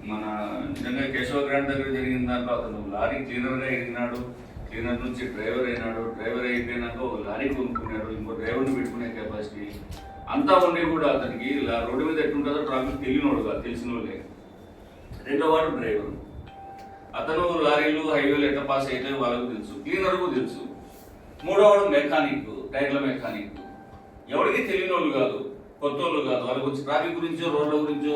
మన నిజంగా కేశవ గ్రాండ్ దగ్గర జరిగిన దాంట్లో అతను లారీ క్లీనర్గా ఎదిగినాడు, క్లీనర్ నుంచి డ్రైవర్ అయినాడు, డ్రైవర్ అయిపోయినాక ఒక లారీ కొనుక్కున్నాడు, ఇంకో డ్రైవర్ని పెట్టుకునే కెపాసిటీ అంతా ఉండి కూడా అతనికి రోడ్డు మీద ఎట్లుంటుందో ట్రాఫిక్ తెలియనోడు కాదు, తెలిసిన వాళ్ళే. రెండో వాడు డ్రైవర్, అతను లారీలు హైవేలు ఎట్లా పాస్ అయితే వాళ్ళకు తెలుసు, క్లీనర్కు తెలుసు. మూడో వాడు మెకానిక్, టైర్ల మెకానిక్, ఎవరికి తెలియని వాళ్ళు కాదు, కొత్త వాళ్ళు కాదు. వాళ్ళ గురించి ట్రాఫిక్ గురించో రోడ్ల గురించో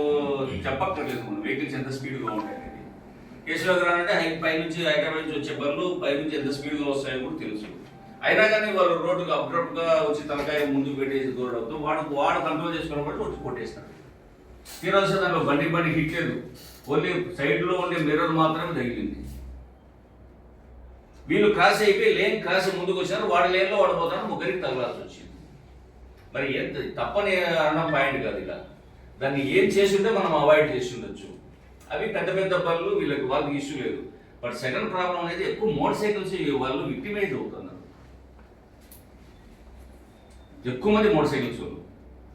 చెప్పక్కర్లేదు, మనం వెహికల్స్ ఎంత స్పీడ్గా ఉంటాయి అనేది. కేసులో అంటే పైనుంచి హైదరాబాద్ నుంచి వచ్చే బళ్ళు పైనుంచి ఎంత స్పీడ్గా వస్తాయో కూడా తెలుసు. అయినా కానీ వాళ్ళు రోడ్డుకు అబ్రప్ట్గా వచ్చి తలకాయ ముందుకు పెట్టేసి దూరడంతో వాడు కంట్రోల్ చేసుకున్న బట్టి వచ్చి కొట్టేస్తాడు. తీరాల్సిన దాంట్లో బండి హిట్ లేదు, ఓన్లీ సైడ్లో ఉండే మిర్రర్ మాత్రమే తగిలింది. వీళ్ళు క్రాస్ అయిపోయి లేన్ క్రాస్ ముందుకు వచ్చారు, వాడి లేన్లో వాడిపోతాడు, ముగ్గురికి తగలాల్సి వచ్చింది. మరి ఎంత తప్పని అనడం పాయింట్ కాదు. ఇలా దాన్ని ఏం చేసి ఉంటే మనం అవాయిడ్ చేసి ఉండొచ్చు. అవి పెద్ద పెద్ద బళ్ళు వాళ్ళకి ఇష్యూ లేదు. బట్ సెకండ్ ప్రాబ్లం అనేది ఎక్కువ మోటార్ సైకిల్స్ వాళ్ళు విక్టిమైజ్ అవుతున్నారు. ఎక్కువ మంది మోటార్ సైకిల్స్ వాళ్ళు.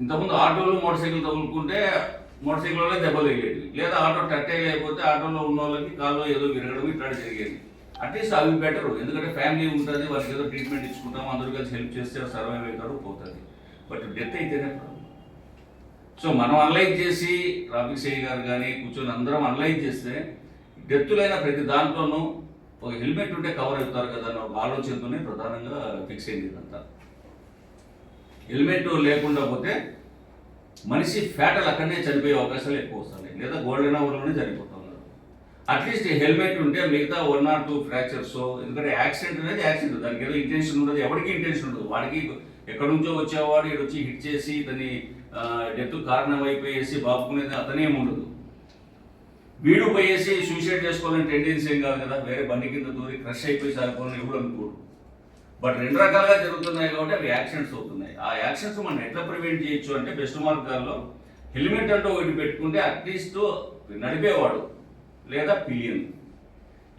ఇంతకుముందు ఆటోలు మోటార్ సైకిల్ తగులుకుంటే మోటార్ సైకిల్ వల్ల దెబ్బలు తగిలేవి, లేదా ఆటో టట్టే లేకపోతే ఆటోలో ఉన్న వాళ్ళకి కాల్లో ఏదో విరగడం ఇట్లా జరిగేది. అట్లీస్ట్ అవి బెటరు, ఎందుకంటే ఫ్యామిలీ ఉంటుంది, వాళ్ళకి ఏదో ట్రీట్మెంట్ ఇచ్చుకుంటాం, అందరూ కలిసి హెల్ప్ చేస్తే సర్వైవ్ అవుతాడు, పోతుంది. బట్ డెత్ అయితేనే ప్రాబ్లం. సో మనం అనలైజ్ చేసి ట్రాఫిక్ సిఐ గారు కానీ కూర్చొని అందరం అనలైజ్ చేస్తే డెత్తులైన ప్రతి దాంట్లోనూ ఒక హెల్మెట్ ఉంటే కవర్ అవుతారు కదా అన్న ఒక ఆలోచనతోనే ప్రధానంగా ఫిక్స్ అయింది ఇదంతా. హెల్మెట్ లేకుండా పోతే మనిషి ఫ్యాటల్ అక్కడనే చనిపోయే అవకాశాలు ఎక్కువ వస్తాయి, లేదా గోల్డెన్ అవర్లోనే చనిపోతున్నారు. అట్లీస్ట్ హెల్మెట్ ఉంటే మిగతా 1 or 2 ఫ్రాక్చర్స్, ఎందుకంటే యాక్సిడెంట్ అనేది యాక్సిడెంట్, దానికి ఏదో ఇంటెన్షన్ ఉండదు, ఎవరికి ఇంటెన్షన్ ఉండదు. వాడికి ఎక్కడి నుంచో వచ్చేవాడు ఇక్కడ వచ్చి హిట్ చేసి దాన్ని డెత్ కారణం అయిపోయేసి బాపుకునేది అతనేం ఉండదు. వీడు పోయేసి సూసైడ్ చేసుకోవాలని టెండెన్సీ ఏం కాదు కదా, వేరే బండి కింద దూరి క్రష్ అయిపోయి సాగిపోవాలని ఎవడు అనుకోడు. బట్ 2 రకాలుగా జరుగుతున్నాయి కాబట్టి అవి యాక్సిడెంట్స్ అవుతున్నాయి. ఆ యాక్సిడెంట్స్ మనం ఎట్లా ప్రివెంట్ చేయొచ్చు అంటే బెస్ట్ మార్గాల్లో హెల్మెట్ అంటూ ఒకటి పెట్టుకుంటే అట్లీస్ట్ నడిపేవాడు లేదా పిలియన్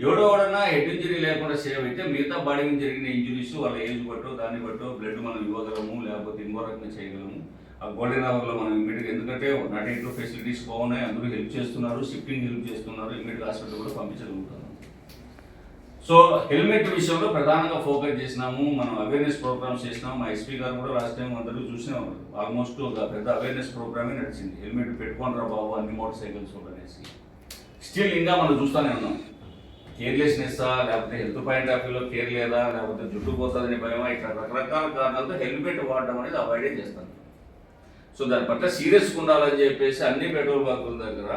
ఎవడో ఎవడన్నా హెడ్ ఇంజరీ లేకుండా సేవ్ అయితే మిగతా బాడీ మీద జరిగిన ఇంజురీస్ వాళ్ళ ఏజ్ బట్టో దాన్ని బట్టో బ్లడ్ మనం ఇవ్వగలము, లేకపోతే ఇంకో రకంగా చేయగలము. ఆ గోల్డెన్ అవర్లో మనం ఇమ్మీడియట్గా, ఎందుకంటే నటింట్లో ఫెసిలిటీస్ బాగున్నాయి, అందరూ హెల్ప్ చేస్తున్నారు, షిఫ్టింగ్ హెల్ప్ చేస్తున్నారు, ఇమ్మీడియట్ హాస్పిటల్ కూడా పంపించగలుగుతాను. సో హెల్మెట్ విషయంలో ప్రధానంగా ఫోకస్ చేసినాము, మనం అవేర్నెస్ ప్రోగ్రామ్స్ చేసినాము. మా ఎస్పీ గారు కూడా లాస్ట్ టైం అందరూ చూసినాం, ఆల్మోస్ట్ ఒక పెద్ద అవేర్నెస్ ప్రోగ్రామే నడిచింది. హెల్మెట్ పెట్టుకోండి రా బాబు అన్ని మోటార్ సైకిల్స్ అనేసి. స్టిల్ ఇంకా మనం చూస్తూనే ఉన్నాం. కేర్లెస్నెస్సా, లేకపోతే హెల్త్ పాయింట్ ఆఫ్ వ్యూలో కేర్ లేదా, లేకపోతే జుట్టు పోతుందని భయమా, ఇట్లా రకరకాల కారణాలతో హెల్మెట్ వాడడం అనేది అవాయిడే చేస్తాను. సో దాని పట్ల సీరియస్గా ఉండాలని చెప్పేసి అన్ని పెట్రోల్ బంకుల దగ్గర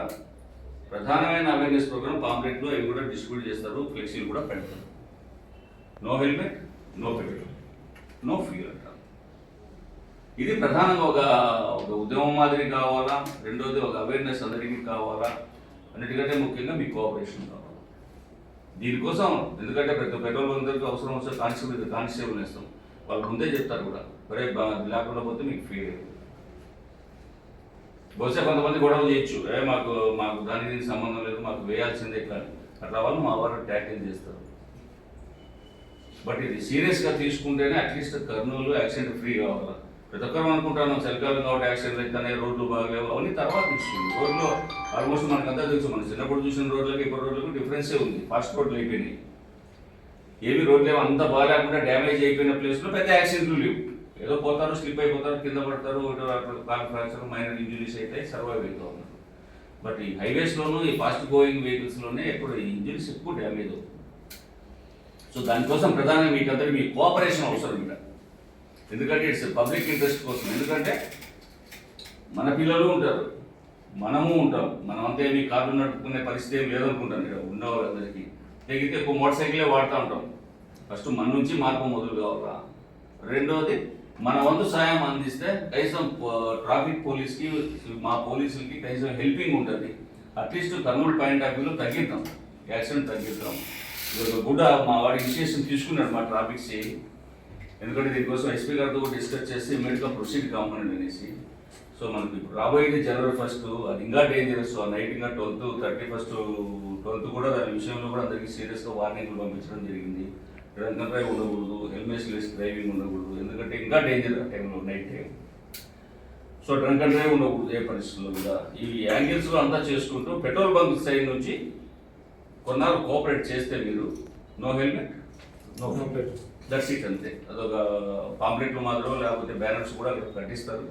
ప్రధానమైన అవేర్నెస్ ప్రోగ్రామ్ పాంప్లెట్లు అవి కూడా డిస్ట్రిబ్యూట్ చేస్తారు, ఫ్లెక్సీలు కూడా పెడతారు. No helmet, no petrol, no fuel అంటారు. ఇది ప్రధానంగా ఒక ఉద్యమం మాదిరి కావాలా. రెండోది ఒక అవేర్నెస్ అందరికీ కావాలా. అన్నిటికంటే ముఖ్యంగా మీ కోఆపరేషన్ కావాలి దీనికోసం. ఎందుకంటే ప్రతి పెట్రోల్ బంకులకు అవసరం వస్తే కానిస్టేబుల్ వేస్తాం, వాళ్ళు ముందే చెప్తారు కూడా, ఒరే లేకుండా పోతే మీకు ఫ్రీ. బహుశా కొంతమంది గొడవలు చేయొచ్చు, మాకు దానికి సంబంధం లేదు, మాకు వేయాల్సిందే ఇట్లా, అట్లా వాళ్ళు మా వారు ట్యాకిల్ చేస్తారు. బట్ ఇది సీరియస్గా తీసుకుంటేనే అట్లీస్ట్ కర్నూలు యాక్సిడెంట్ ఫ్రీ కావాలి. ప్రతి ఒక్కరు అనుకుంటాను చలికాలం కాబట్టి యాక్సిడెంట్ అవుతాయి, రోడ్లు బాగలేవు, అవన్నీ తర్వాత ఇస్తుంది. రోడ్లు ఆల్మోస్ట్ మనకంతా తెలుసు, మనం చిన్నప్పుడు చూసిన రోడ్లకి ఇప్పుడు రోడ్లకు డిఫరెన్సే ఉంది. ఫాస్ట్ రోడ్లు అయిపోయినాయి, ఏమి రోడ్లు లేవు, అంత బాగాలేకుండా డ్యామేజ్ అయిపోయిన ప్లేస్లో పెద్ద యాక్సిడెంట్లు లేవు. ఏదో పోతారు, స్లిప్ అయిపోతారు, కింద పడతారు, కాల్ ఫ్రాక్చర్, మైనర్ ఇంజురీస్ అయితే సర్వైవ్ అవుతూ ఉన్నారు. బట్ ఈ హైవేస్లోనూ ఈ ఫాస్ట్ గోయింగ్ వెహికల్స్లోనే ఎక్కువ ఇంజురీస్ ఎక్కువ డ్యామేజ్ అవుతుంది. సో దానికోసం ప్రధానంగా మీకందరికీ మీ కోఆపరేషన్ అవసరం ఇక్కడ, ఎందుకంటే ఇట్స్ పబ్లిక్ ఇంట్రెస్ట్ కోసం. ఎందుకంటే మన పిల్లలు ఉంటారు, మనము ఉంటాం, మనం అంతే మీ కార్లు నడుపుకునే పరిస్థితి ఏం లేదనుకుంటాను. ఇక్కడ ఉన్న వాళ్ళందరికీ తెగితే ఎక్కువ మోటార్ సైకిలే వాడుతూ ఉంటాం. ఫస్ట్ మన నుంచి మార్పు మొదలు కావాలా. రెండోది మన వంతు సాయం అందిస్తే కనీసం ట్రాఫిక్ పోలీస్కి, మా పోలీసులకి కనీసం హెల్పింగ్ ఉంటుంది. అట్లీస్ట్ కర్నూలు పాయింట్ ఆఫ్ వ్యూలో తగ్గిద్దాం, యాక్సిడెంట్ తగ్గిద్దాం. కూడా మా వాడి ఇనిషియేషన్ తీసుకున్నాడు మా ట్రాఫిక్ సిఐ, ఎందుకంటే దీనికోసం ఎస్పీ గారితో కూడా డిస్కస్ చేసి ఇమీడియట్గా ప్రొసీడ్ కాంపోనెంట్ అనేసి. సో మనకి ఇప్పుడు రాబోయేది January 1st, అది ఇంకా డేంజరస్. ఆ నైట్ ఇంకా 12th, 31st, 12th కూడా దాని విషయంలో కూడా అందరికీ సీరియస్గా వార్నింగ్లు పంపించడం జరిగింది. డ్రంక్ డ్రైవ్ ఉండకూడదు, హెల్మెట్ లెస్ డ్రైవింగ్ ఉండకూడదు, ఎందుకంటే ఇంకా డేంజర్ ఆ టైంలో, night time. So drunk and drive ఉండకూడదు ఏ పరిస్థితుల్లో కూడా. ఈ యాంగిల్స్లో అంతా చేసుకుంటూ పెట్రోల్ బంక్ సైడ్ నుంచి కొన్నాళ్ళు కోఆపరేట్ చేస్తే మీరు no helmet no that's it అంతే. అదొక పాంప్లెట్లు మాత్రం లేకపోతే బ్యానర్స్ కూడా కట్టిస్తారు.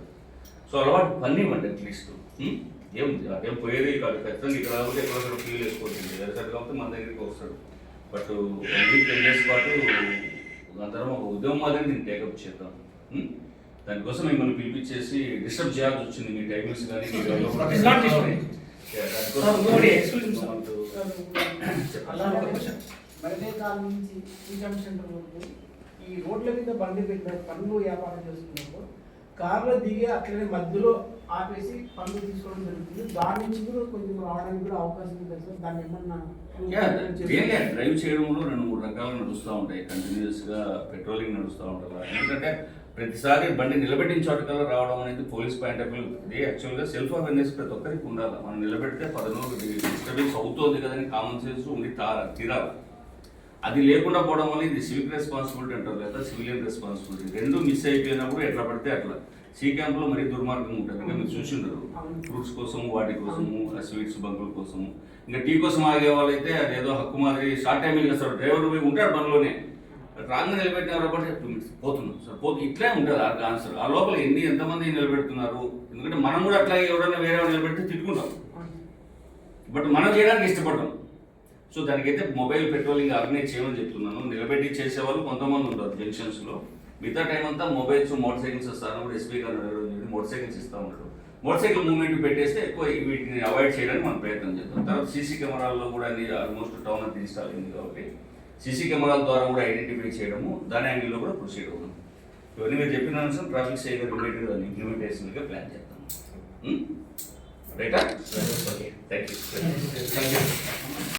సో అలవాటు పనివ్వండి అట్లీస్ట్. ఏం పోయేది కాదు, ఖచ్చితంగా ఇక్కడ కాబట్టి ఎక్కడొక్కడ ఫీల్ వేసుకోవచ్చు. వెళ్తాడు కాబట్టి మన దగ్గరికి వస్తాడు. బట్ 1 వీక్ 10 డేస్ పాటు అందరం ఒక ఉద్యమం మాదిరి దీన్ని టేకప్ చేద్దాం. దానికోసం మిమ్మల్ని పిలిపించేసి డిస్టర్బ్ చేయాల్సి వచ్చింది. మీ టైమింగ్స్ కానీ ఈ రోడ్ల మీద బండి పెట్టిన పన్ను వ్యాపారం చేస్తున్నప్పుడు కార్లో దిగి అట్లనే మధ్యలో ఆపేసి పన్ను తీసుకోవడం జరుగుతుంది. దాని నుంచి కూడా కొంచెం రావడానికి కూడా అవకాశం ఉంది సార్. దాన్ని ఏమన్నా డ్రైవ్ చేయడంలో 2-3 రకాలు నడుస్తూ ఉంటాయి. కంటిన్యూస్గా పెట్రోలింగ్ నడుస్తూ ఉంటారు. ఎందుకంటే ప్రతిసారి బండి నిలబెట్టిన చోటకల్లా రావడం అనేది పోలీస్ పాయింట్ ఆఫ్ వ్యూ. ఇది యాక్చువల్గా సెల్ఫ్ అవేర్నెస్ ప్రతి ఒక్కరికి ఉండాలి. మనం నిలబెడితే 10 డిస్టర్బెన్స్ అవుతుంది కదని కామన్ సెన్స్ ఉండి తీరాలి. అది లేకుండా పోవడం వల్ల ఇది సివిక్ రెస్పాన్సిబిలిటీ అంటారు లేదా సివిలియన్ రెస్పాన్సిబిలిటీ. 2 మిస్ అయిపోయినప్పుడు ఎట్లా పడితే అట్లా. సి క్యాంప్లో మరీ దుర్మార్గం ఉంటుంది. ఇంకా మీరు చూసి ఉండరు. ఫ్రూట్స్ కోసము, వాటి కోసము, స్వీట్స్ బంకుల కోసము, ఇంకా టీ కోసం ఆగే వాళ్ళైతే అదేదో హక్కు మాదిరి షార్ట్ టైమింగ్ చేస్తారు. డ్రైవర్ పోయి ఉంటాడు పనిలోనే, రాంగ్ నిలబెట్టినారు కాబట్టి 2 minutes పోతున్నాం సార్ ఇట్లే ఉంటుంది ఆన్సర్. ఆ లోపల ఎంతమంది నిలబెడుతున్నారు. ఎందుకంటే మనం కూడా అట్లా ఎవరైనా వేరే నిలబెడితే తిట్టుకుంటాం, బట్ మనం చేయడానికి ఇష్టపడతాం. సో దానికైతే మొబైల్ పెట్రోలింగ్ ఆర్గనైజ్ చేయమని చెప్తున్నాను. నిలబెట్టి చేసేవాళ్ళు కొంతమంది ఉంటారు జంక్షన్స్లో. మిగతా టైం అంతా మొబైల్స్, మోటార్ సైకిల్స్ వస్తాను కూడా ఎస్పీ గారు మోటార్ సైకిల్స్ ఇస్తూ ఉంటారు. మోటార్ సైకిల్ మూవ్మెంట్ పెట్టేస్తే ఎక్కువ వీటిని అవాయిడ్ చేయడానికి మనం ప్రయత్నం చేద్దాం. తర్వాత సీసీ కెమెరాల్లో కూడా ఆల్మోస్ట్ టౌన్ అంతా ఇన్స్టాల్ అయింది కాబట్టి సీసీ కెమెరాల ద్వారా కూడా ఐడెంటిఫై చేయడము, దాని యాంగిల్లో కూడా ప్రొసీడ్ అవుతాం. ఇవన్నీ మీరు చెప్పిన ట్రాఫిక్ సైకిల్ రిలేటెడ్ ఇంప్లిమెంటేషన్గా ప్లాన్ చేద్దాం. రైటా? Okay, thank you.